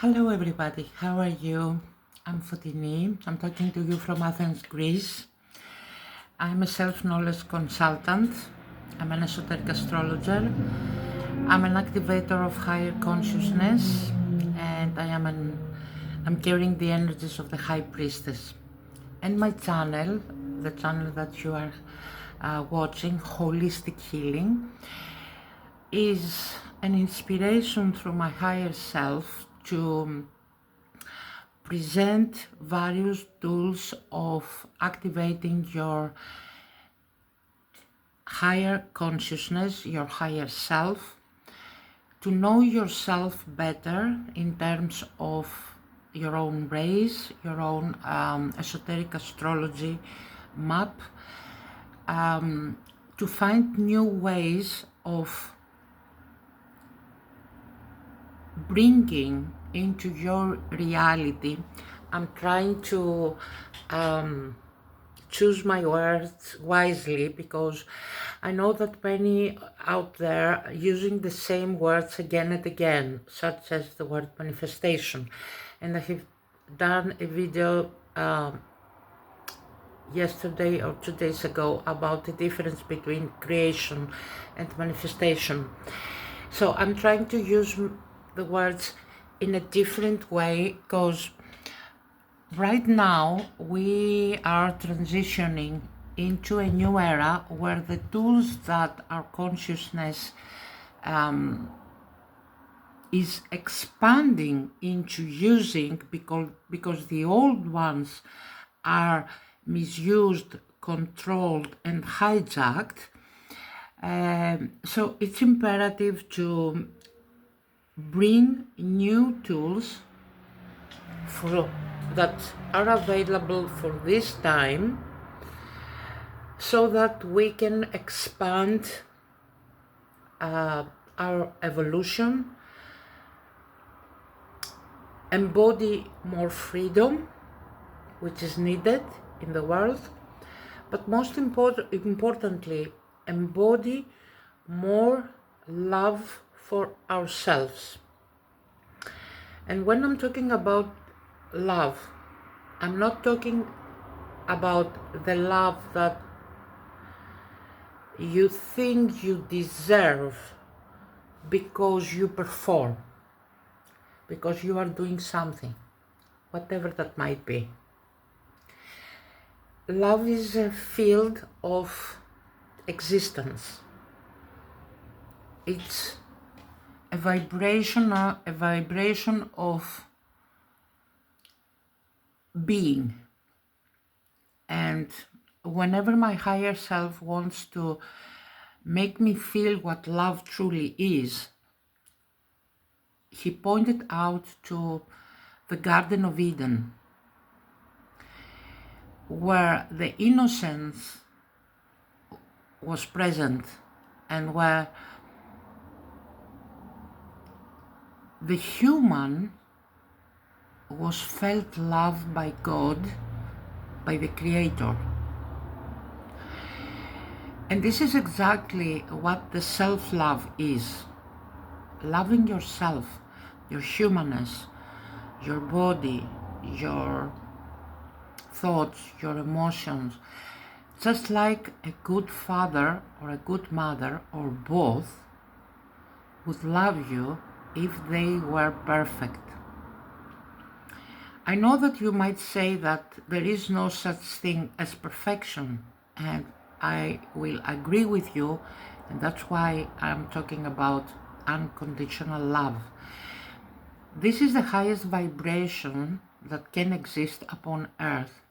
Hello everybody, how are you? I'm Fotini. I'm talking to you from Athens, Greece. I'm a self-knowledge consultant. I'm an esoteric astrologer. I'm an activator of higher consciousness, and I'm carrying the energies of the High Priestess. And my channel, the channel that you are watching, Holistic Healing, is an inspiration through my higher self to present various tools of activating your higher consciousness, your higher self, to know yourself better in terms of your own race, your own esoteric astrology map, to find new ways of bringing into your reality. I'm trying to choose my words wisely, because I know that many out there are using the same words again and again, such as the word manifestation. And I have done a video yesterday or 2 days ago about the difference between creation and manifestation. So I'm trying to use the words in a different way, because right now we are transitioning into a new era where the tools that our consciousness is expanding into using, because the old ones are misused, controlled and hijacked. So it's imperative to bring new tools that are available for this time, so that we can expand our evolution, embody more freedom, which is needed in the world, but most importantly, embody more love for ourselves. And when I'm talking about love, I'm not talking about the love that you think you deserve because you perform, because you are doing something, whatever that might be. Love is a field of existence. It's a vibration of being. And whenever my higher self wants to make me feel what love truly is, he pointed out to the Garden of Eden, where the innocence was present, and where the human was felt loved by God, by the Creator. And this is exactly what the self-love is. Loving yourself, your humanness, your body, your thoughts, your emotions, just like a good father or a good mother, or both, would love you if they were perfect. I know that you might say that there is no such thing as perfection, and I will agree with you, and that's why I'm talking about unconditional love. This is the highest vibration that can exist upon earth.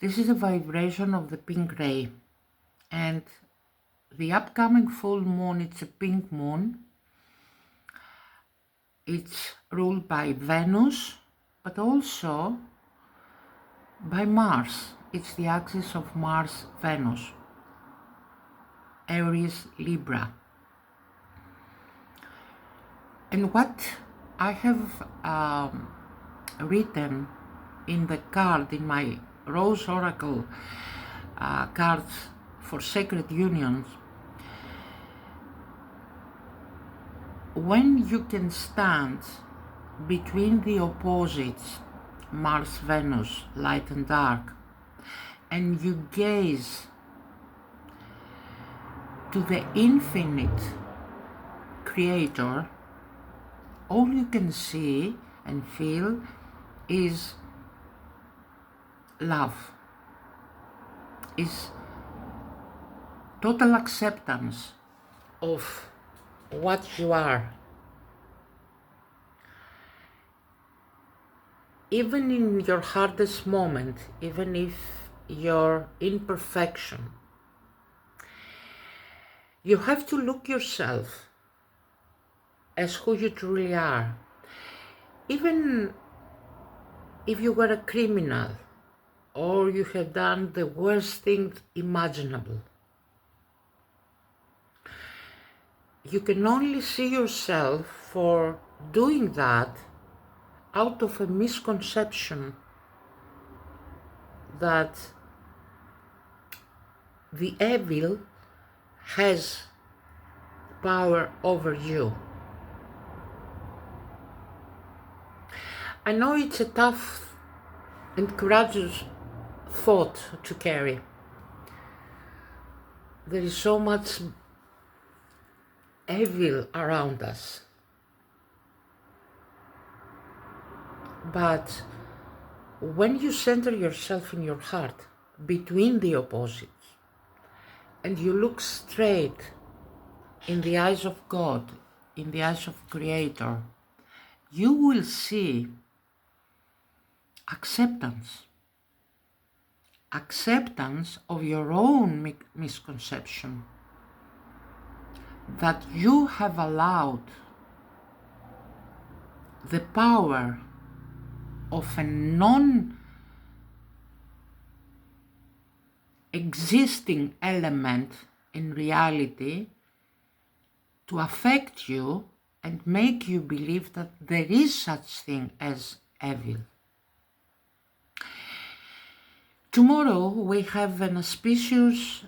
This is a vibration of the pink ray, and the upcoming full moon, it's a pink moon. It's ruled by Venus, but also by Mars. It's the axis of Mars-Venus, Aries, Libra. And what I have written in the card, in my Rose Oracle cards for sacred unions, when you can stand between the opposites, Mars, Venus, light and dark, and you gaze to the infinite creator, all you can see and feel is love, is total acceptance of what you are. Even in your hardest moment, even if you're imperfection, you have to look yourself as who you truly are. Even if you were a criminal or you have done the worst thing imaginable, you can only see yourself for doing that out of a misconception that the evil has power over you. I know it's a tough and courageous thought to carry. There is so much evil around us. But when you center yourself in your heart between the opposites and you look straight in the eyes of God, in the eyes of Creator, you will see acceptance. Acceptance of your own misconception, that you have allowed the power of a non-existing element in reality to affect you and make you believe that there is such thing as evil. Tomorrow we have an auspicious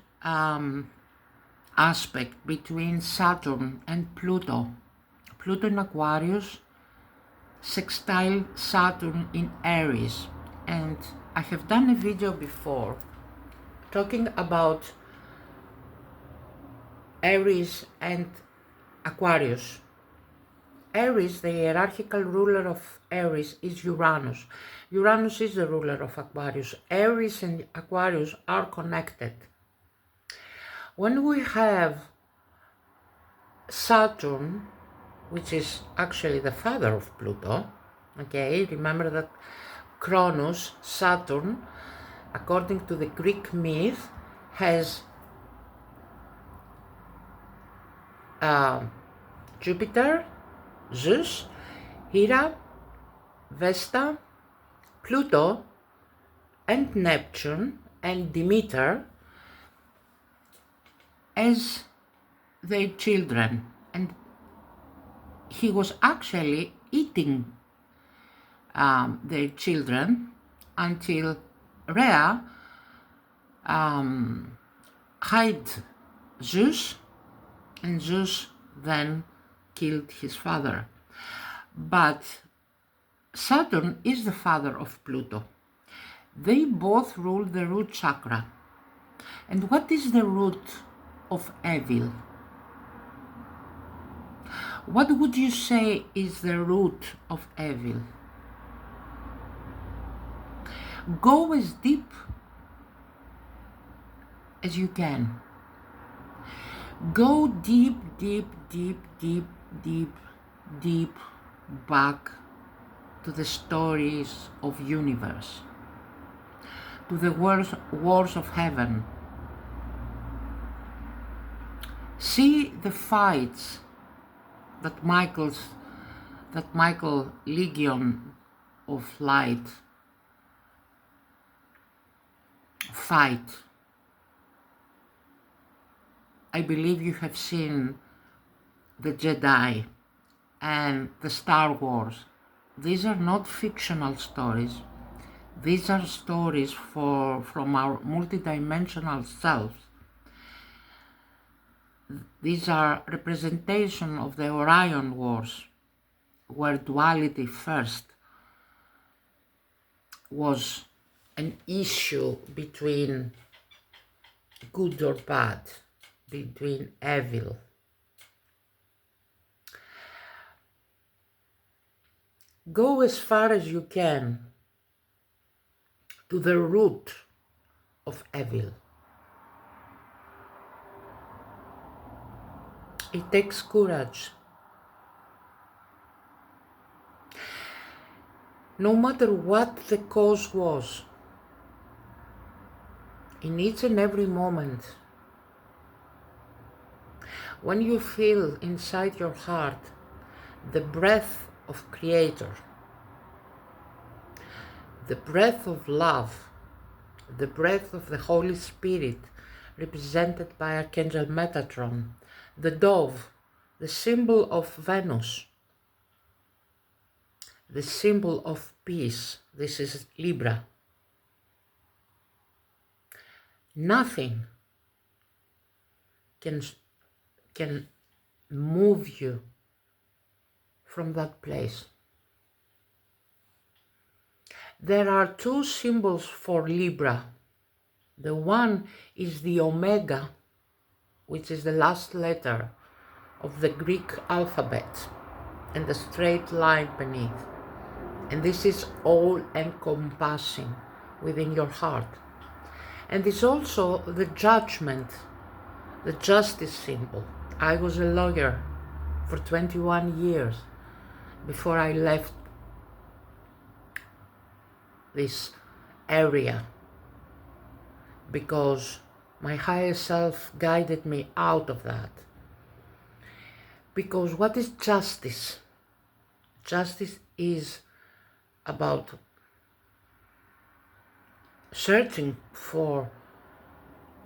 aspect between Saturn and Pluto. Pluto in Aquarius, sextile Saturn in Aries. And I have done a video before talking about Aries and Aquarius. Aries, the hierarchical ruler of Aries, is Uranus. Uranus is the ruler of Aquarius. Aries and Aquarius are connected. When we have Saturn, which is actually the father of Pluto, okay, remember that Cronus, Saturn, according to the Greek myth, has Jupiter, Zeus, Hera, Vesta, Pluto, and Neptune, and Demeter as their children. And he was actually eating their children until Rhea hid Zeus, and Zeus then killed his father. But Saturn is the father of Pluto. They both rule the root chakra. And what is the root of evil? What would you say is the root of evil? Go as deep as you can. Go deep, deep, deep, deep, deep, deep back to the stories of universe, to the wars of heaven. See the fights that Michael Legion of Light fight. I believe you have seen the Jedi and the Star Wars. These are not fictional stories. These are stories from our multidimensional selves. These are representation of the Orion Wars where duality first was an issue between good or bad, between evil. Go as far as you can to the root of evil. It takes courage. No matter what the cause was, in each and every moment, when you feel inside your heart the breath of Creator, the breath of love, the breath of the Holy Spirit, represented by Archangel Metatron, the dove, the symbol of Venus, the symbol of peace, this is Libra. Nothing can move you from that place. There are two symbols for Libra. The one is the Omega, which is the last letter of the Greek alphabet, and the straight line beneath. And this is all encompassing within your heart. And it's also the judgment, the justice symbol. I was a lawyer for 21 years before I left this area, because my higher self guided me out of that. Because what is justice? Justice is about searching for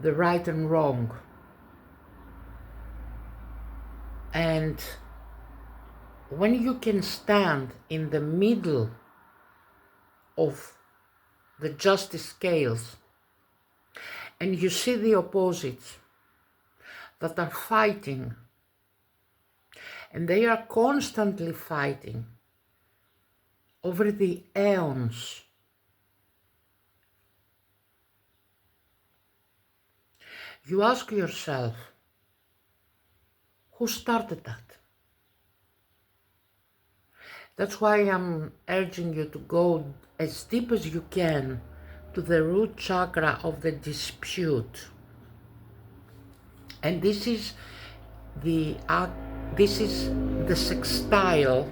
the right and wrong. And when you can stand in the middle of the justice scales and you see the opposites that are fighting, and they are constantly fighting over the aeons, you ask yourself, who started that? That's why I'm urging you to go as deep as you can to the root chakra of the dispute. And this is the sextile,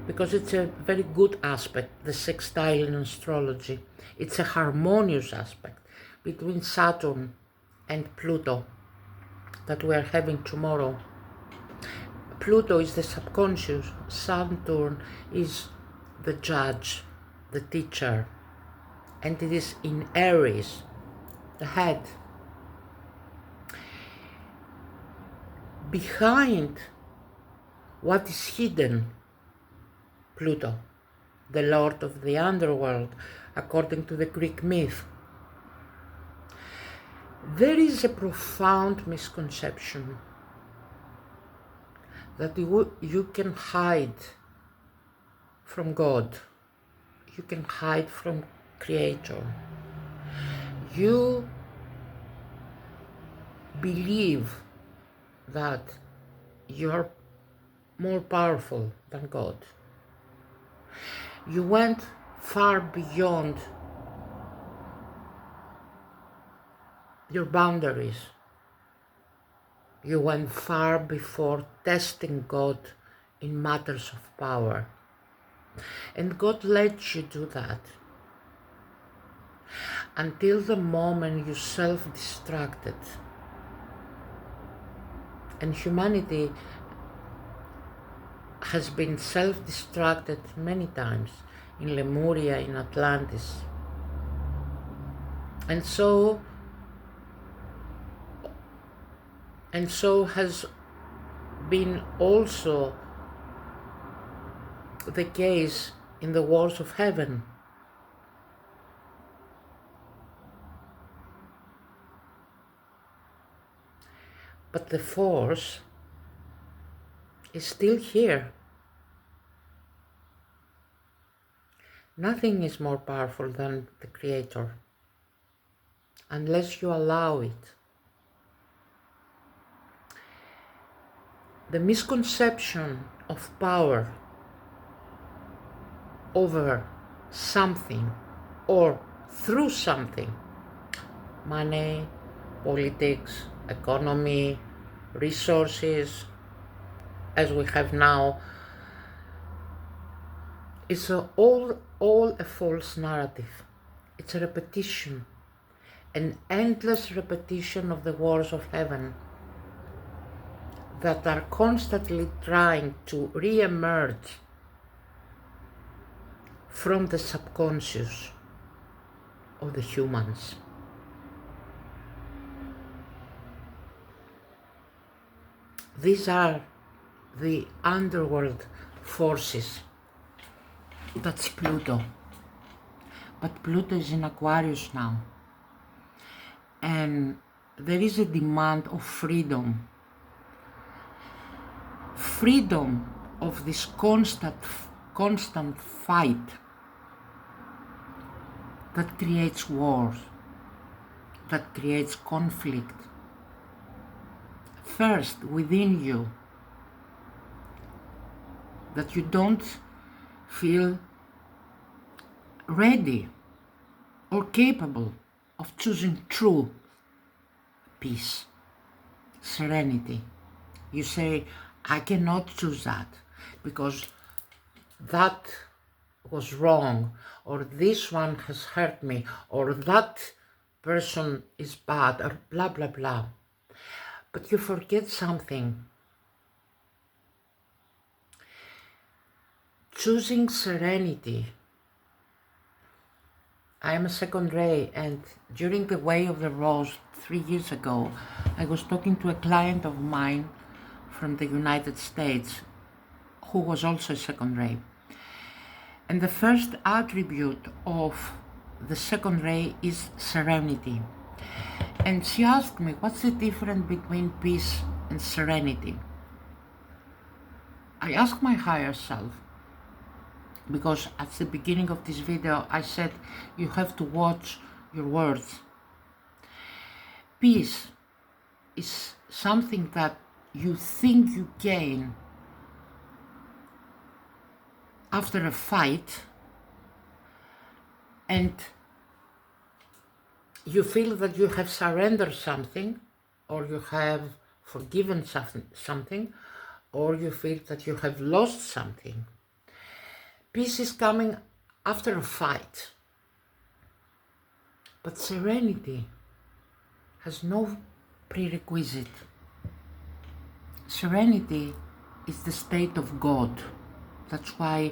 because it's a very good aspect, the sextile in astrology. It's a harmonious aspect between Saturn and Pluto that we are having tomorrow. Pluto is the subconscious, Saturn is the judge, the teacher, and it is in Aries, the head. Behind what is hidden, Pluto, the lord of the underworld, according to the Greek myth, there is a profound misconception that you can hide from God, you can hide from Creator. You believe that you're more powerful than God. You went far beyond your boundaries. You went far before testing God in matters of power. And God lets you do that until the moment you self-destructed. And humanity has been self-destructed many times in Lemuria, in Atlantis. And so has been also the case in the wars of heaven. But the force is still here. Nothing is more powerful than the Creator, unless you allow it. The misconception of power over something or through something, money, politics, economy, resources, as we have now, is all a false narrative. It's a repetition, an endless repetition of the wars of heaven that are constantly trying to re-emerge from the subconscious of the humans. These are the underworld forces. That's Pluto. But Pluto is in Aquarius now. And there is a demand of freedom. Freedom of this constant fight that creates wars, that creates conflict. First, within you, that you don't feel ready or capable of choosing true peace, serenity. You say, I cannot choose that because that was wrong, or this one has hurt me, or that person is bad, or blah, blah, blah. But you forget something. Choosing serenity. I am a second ray, and during the Way of the Rose 3 years ago, I was talking to a client of mine from the United States who was also a second ray. And the first attribute of the second ray is serenity. And she asked me, what's the difference between peace and serenity? I asked my higher self, because at the beginning of this video I said you have to watch your words. Peace is something that you think you gain after a fight, and you feel that you have surrendered something, or you have forgiven something, or you feel that you have lost something. Peace is coming after a fight. But serenity has no prerequisite. Serenity is the state of God. That's why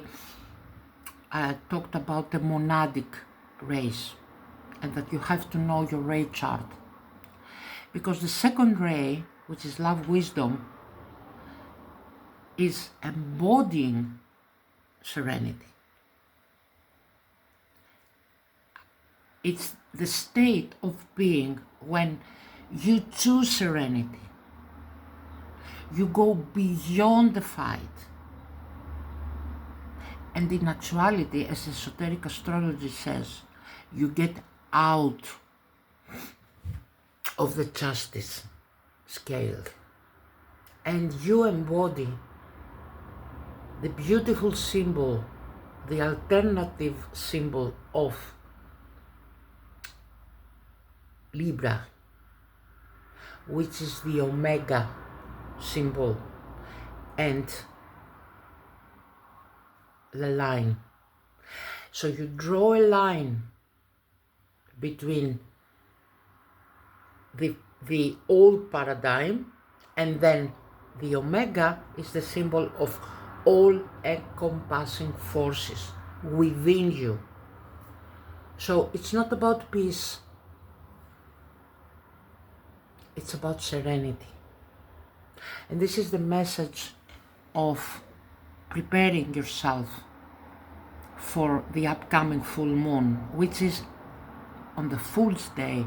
I talked about the monadic rays, and that you have to know your ray chart. Because the second ray, which is love wisdom, is embodying serenity. It's the state of being when you choose serenity. You go beyond the fight. And in actuality, as esoteric astrology says, you get out of the justice scale and you embody the beautiful symbol, the alternative symbol of Libra, which is the Omega symbol, and the line. So you draw a line between the old paradigm, and then the Omega is the symbol of all encompassing forces within you. So it's not about peace, it's about serenity. And this is the message of preparing yourself for the upcoming full moon, which is on the Fool's Day,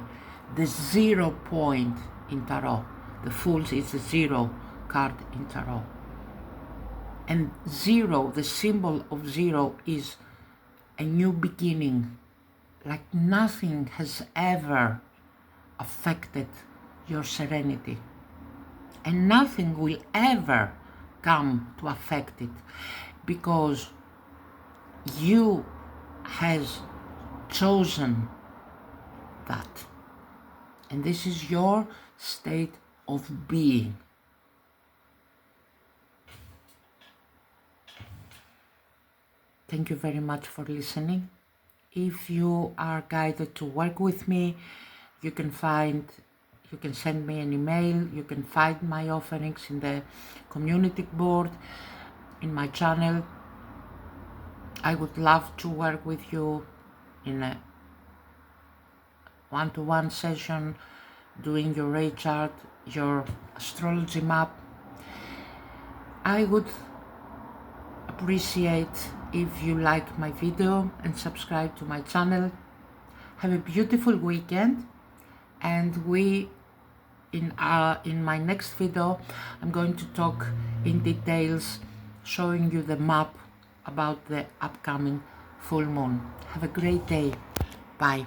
the 0 point in Tarot. The Fool's is the 0 card in Tarot. And 0, the symbol of 0 is a new beginning, like nothing has ever affected your serenity, and nothing will ever come to affect it, because you has chosen that, and this is your state of being. Thank you very much for listening. If you are guided to work with me, you can send me an email, you can find my offerings in the community board, in my channel. I would love to work with you in a one-to-one session, doing your ray chart, your astrology map. I would appreciate if you like my video and subscribe to my channel. Have a beautiful weekend, and in my next video I'm going to talk in details, showing you the map about the upcoming full moon. Have a great day. Bye.